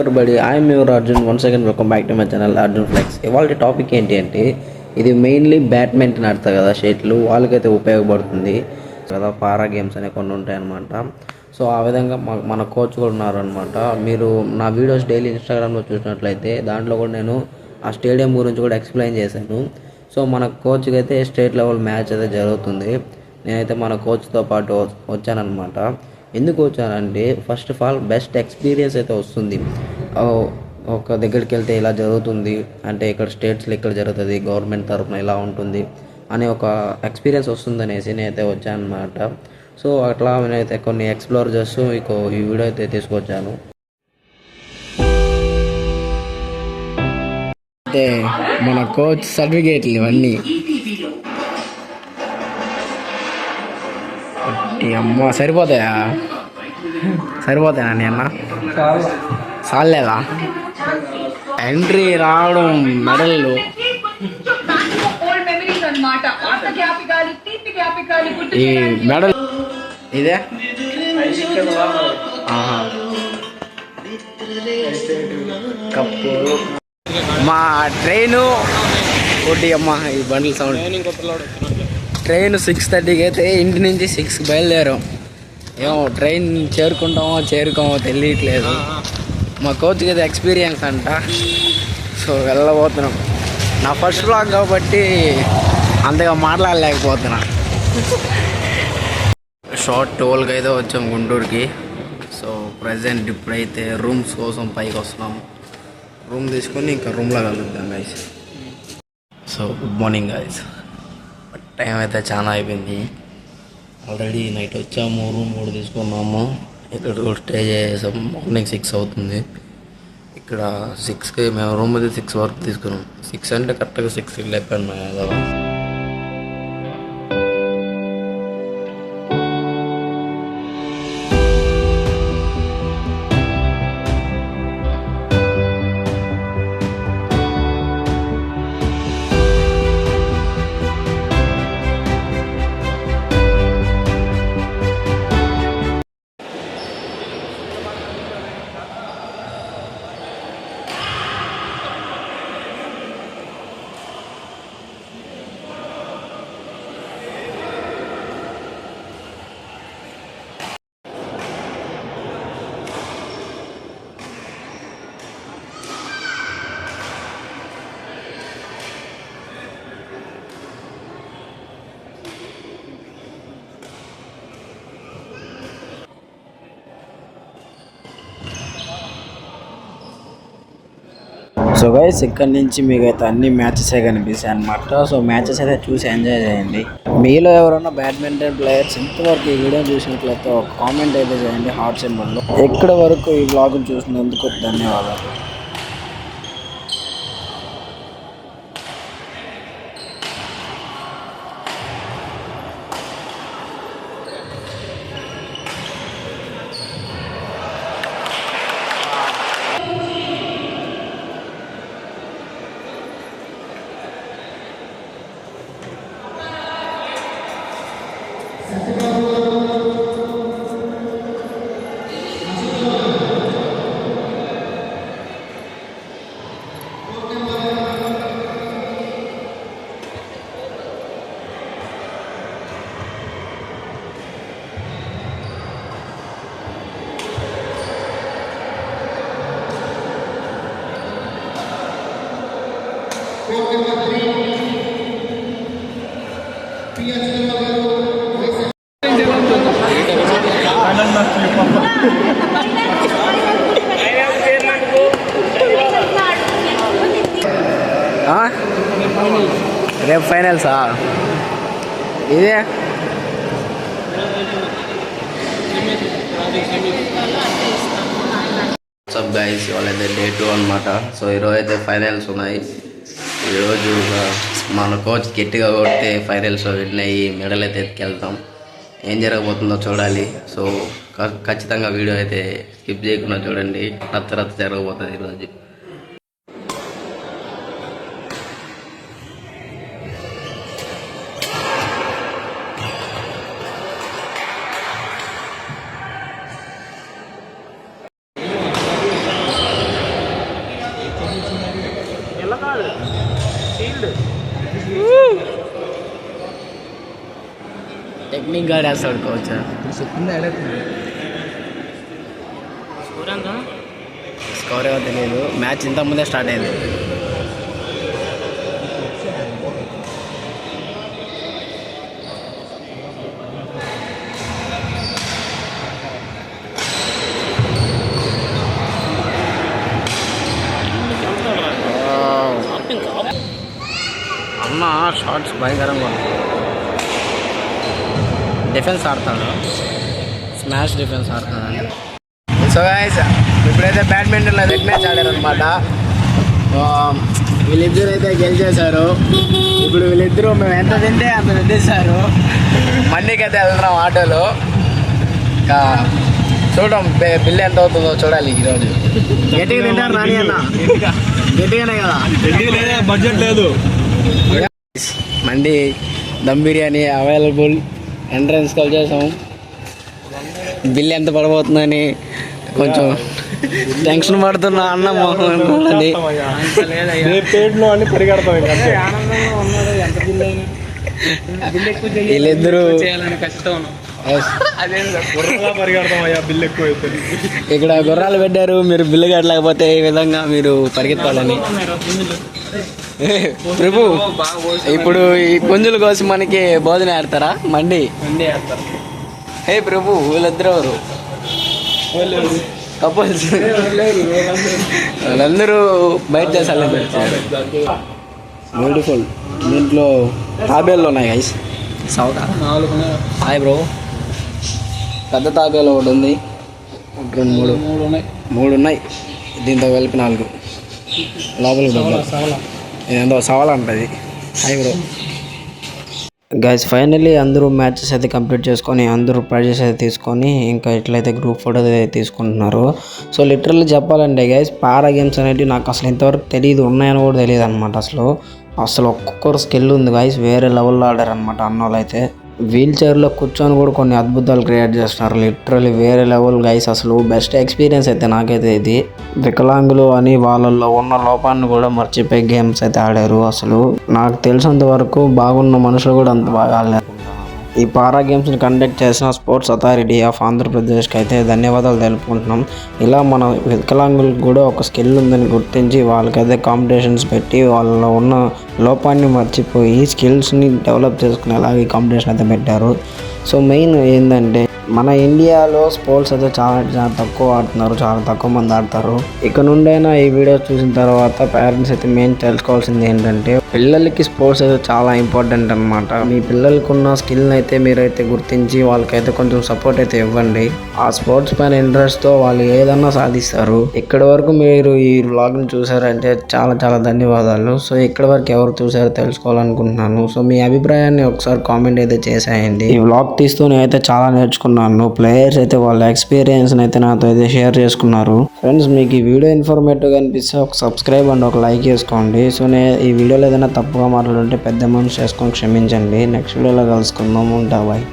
everybody, I am your Arjun. Once again, welcome back to my channel Arjun Flex. ఇవాళ topic ఏంటి అంటే ఇది mainly badminton ఆడతారు కదా షటిల్ వాళ్ళకైతే ఉపయోగపడుతుంది కదా. పారా గేమ్స్ అనే కొన్ని ఉంటాయన్నమాట. సో ఆ విధంగా మన కోచ్ కూడా ఉన్నారనమాట. మీరు నా వీడియోస్ డైలీ ఇన్స్టాగ్రామ్లో చూసినట్లయితే దాంట్లో కూడా నేను ఆ స్టేడియం గురించి కూడా ఎక్స్ప్లెయిన్ చేశాను. సో మన కోచ్కి అయితే స్టేట్ లెవెల్ మ్యాచ్ అయితే జరుగుతుంది. నేనైతే మన కోచ్తో పాటు వచ్చానమాట. ఎందుకు వచ్చానంటే first of all best experience అయితే వస్తుంది. ఒక దగ్గరికి వెళ్తే ఇలా జరుగుతుంది అంటే ఇక్కడ స్టేట్స్లో ఇక్కడ జరుగుతుంది, గవర్నమెంట్ తరఫున ఇలా ఉంటుంది అనే ఒక ఎక్స్పీరియన్స్ వస్తుంది అనేసి నేనైతే వచ్చానమాట. సో అట్లా నేనైతే కొన్ని ఎక్స్ప్లోర్ చేస్తూ మీకు ఈ వీడియో అయితే తీసుకొచ్చాను. అంటే మన కోచ్ సర్టిఫికేట్లు ఇవన్నీ అమ్మ సరిపోతాయా నీ అన్న చాలేదా ఎంట్రీ రావడం మెడల్లో ఈ మెడల్ ఇదే కప్పు మా ట్రైను ఒకటి అమ్మ ఈ బండ్ల సౌండ్. ట్రైన్ 6:30కి అయితే ఇంటి నుంచి 6కి బయలుదేరాం. ఏమో ట్రైన్ చేరుకోమో తెలియట్లేదు. మా కోచ్కి అయితే ఎక్స్పీరియన్స్ అంట. సో వెళ్ళబోతున్నాం. నా ఫస్ట్ బ్లాగ్ కాబట్టి అంతగా మాట్లాడలేకపోతున్నా. షార్ట్ 12కి అయితే వచ్చాం గుంటూరుకి. సో ప్రజెంట్ ఇప్పుడైతే రూమ్స్ కోసం పైకి వస్తున్నాం. రూమ్ తీసుకొని ఇంకా రూమ్లో కలుద్దాం guys. So good morning guys. Time అయితే చాలా అయిపోయింది. ఆల్రెడీ నైట్ వచ్చాము, రూమ్ కూడా తీసుకున్నాము. ఇక్కడ కూడా స్టే చేసాం. మార్నింగ్ 6 అవుతుంది. ఇక్కడ 6కి మేము రూమ్ అయితే 6 వరకు తీసుకున్నాం. 6 అంటే కరెక్ట్గా 6కి లేపాను మా యాదవ. సో గైస్ ఇక్కడ నుంచి మీకు అయితే అన్ని మ్యాచెసే కనిపిస్తాయి అనమాట. సో మ్యాచెస్ అయితే చూసి ఎంజాయ్ చేయండి. మీలో ఎవరైనా బ్యాడ్మింటన్ ప్లేయర్స్ ఇంతవరకు ఈ వీడియో చూసినట్లయితే ఒక కామెంట్ అయితే చేయండి హాట్ సింబల్లో. ఎక్కడ వరకు ఈ వ్లాగ్ని చూసినందుకు ధన్యవాదాలు. రేపు ఫైనల్సా ఇదే? సబ్ గైస్ వాళ్ళైతే డే 2 అనమాట. సో ఈరోజు అయితే ఫైనల్స్ ఉన్నాయి. ఈరోజు మన కోచ్ గట్టిగా కొట్టి ఫైనల్స్ విన్ అయ్యి మెడల్ అయితే ఎత్తుకెళ్తాం. ఏం జరగబోతుందో చూడాలి. సో ఖచ్చితంగా వీడియో అయితే స్కిప్ చేయకుండా చూడండి. రచ్చ జరగబోతుంది ఈరోజు. టెక్నిక్ గా వేస్తాడు కోచ్. స్కోర్ ఏమో తెలియదు, మ్యాచ్ ఇంత ముందే స్టార్ట్ అయింది. అన్న షార్ట్స్ భయంకరంగా ఉంది. డిఫెన్స్ ఆడతాడు, స్మాష్ డిఫెన్స్ ఆడతాడు. సో గైస్ ఇప్పుడైతే బ్యాడ్మింటన్లో రెడ్ మ్యాచ్ ఆడారు అనమాట. వీళ్ళిద్దరు అయితే గెలిచేశారు. ఇప్పుడు వీళ్ళిద్దరూ మేము ఎంత తింటే అంత తింటేశారు. మండికి అయితే వెళ్తున్నాం ఆటోలో. ఇంకా చూడడం బిల్లు ఎంత అవుతుందో చూడాలి ఈరోజు. గట్టిగా తింటారు రాని అన్న, గట్టిగానే కదా, బడ్జెట్ లేదు. మండి dum biryani available. Entrance call చేసాం. బిల్ ఎంత పడబోతుందని కొంచెం టెన్షన్ పడుతున్నా అన్న మోహన్. వీళ్ళిద్దరూ ఇక్కడ గుర్రాలు పెట్టారు, మీరు బిల్లు కట్టలేకపోతే ఈ విధంగా మీరు పరిగెత్తాలని. ప్రభు ఇప్పుడు ఈ పుంజుల కోసం మనకి భోజనం ఆడతారా? మండి హే ప్రభు, వీళ్ళిద్దరు ఎవరు? కపుల్స్. వాళ్ళందరూ బయట దేశాల్లో పెట్టారు. బ్యూటిఫుల్. దీంట్లో తాబేళ్ళు ఉన్నాయి గైస్. సౌదా hi bro. పెద్ద తాబేలు ఒకటి ఉంది, 2 3 ఉన్నాయి. దీంతో కలిపి 4 లోపలికి డబ్బులు. ఇదేందో సవాల్ ఉంటుంది. Hi bro. గైస్ ఫైనల్లీ అందరూ మ్యాచెస్ అయితే కంప్లీట్ చేసుకొని అందరూ ప్రైజెస్ అయితే తీసుకొని ఇంకా ఇట్లయితే గ్రూప్ ఫోటోస్ అయితే తీసుకుంటున్నారు. సో లిటరల్లీ చెప్పాలంటే గైస్ పారా గేమ్స్ అనేవి నాకు అసలు ఇంతవరకు తెలియదు, ఉన్నాయని కూడా తెలియదు అనమాట. అసలు ఒక్కొక్కరు స్కిల్ ఉంది గైస్, వేరే లెవెల్లో ఆడారు అనమాట అన్నోళ్ళు అయితే. వీల్ చైర్లో కూర్చొని కూడా కొన్ని అద్భుతాలు క్రియేట్ చేస్తున్నారు. లిటరల్లీ వేరే లెవెల్ గైస్. అసలు బెస్ట్ ఎక్స్పీరియన్స్ అయితే నాకైతే ఇది. వికలాంగులు అని వాళ్ళల్లో ఉన్న లోపాన్ని కూడా మర్చిపోయి గేమ్స్ అయితే ఆడారు. అసలు నాకు తెలిసినంత వరకు బాగున్న మనుషులు కూడా అంత బాగా ఆడలేరు. ఈ పారా గేమ్స్ని కండక్ట్ చేసిన స్పోర్ట్స్ అథారిటీ ఆఫ్ ఆంధ్రప్రదేశ్కి అయితే ధన్యవాదాలు తెలుపుకుంటున్నాం. ఇలా మన వికలాంగులకు కూడా ఒక స్కిల్ ఉందని గుర్తించి వాళ్ళకైతే కాంపిటీషన్స్ పెట్టి వాళ్ళలో ఉన్న లోపాన్ని మర్చిపోయి స్కిల్స్ని డెవలప్ చేసుకునేలాగా ఈ కాంపిటీషన్ అయితే పెట్టారు. సో మెయిన్ ఏంటంటే మన ఇండియాలో స్పోర్ట్స్ అయితే చాలా తక్కువ ఆడుతున్నారు, చాలా తక్కువ మంది ఆడతారు. ఇక నుండైనా ఈ వీడియో చూసిన తర్వాత పేరెంట్స్ అయితే మెయిన్ తెలుసుకోవాల్సింది ఏంటంటే పిల్లలకి స్పోర్ట్స్ అయితే చాలా ఇంపార్టెంట్ అనమాట. మీ పిల్లలకి ఉన్న స్కిల్ని అయితే మీరైతే గుర్తించి వాళ్ళకైతే కొంచెం సపోర్ట్ అయితే ఇవ్వండి. ఆ స్పోర్ట్స్ పైన ఇంట్రెస్ట్తో వాళ్ళు ఏదన్నా సాధిస్తారు. ఇక్కడి వరకు మీరు ఈ వ్లాగ్ని చూసారంటే చాలా చాలా ధన్యవాదాలు. సో ఇక్కడి వరకు ఎవరు చూసారో తెలుసుకోవాలనుకుంటున్నాను. సో మీ అభిప్రాయాన్ని ఒకసారి కామెంట్ అయితే చేసేయండి. ఈ వ్లాగ్ తీస్తూ నేనైతే చాలా నేర్చుకున్నాను. ప్లేయర్స్ అయితే వాళ్ళ ఎక్స్పీరియన్స్ అయితే నాతో అయితే షేర్ చేసుకున్నారు. ఫ్రెండ్స్ మీకు ఈ వీడియో ఇన్ఫర్మేటివ్గా అనిపిస్తే ఒక సబ్స్క్రైబ్ అండ్ ఒక లైక్ చేసుకోండి. సో ఈ వీడియోలో ఏదైనా తప్పుగా మాట్లాడుంటే పెద్ద మనసు చేసుకొని క్షమించండి. నెక్స్ట్ వీడియోలో కలుసుకుందాం. ఉంటా బాయ్.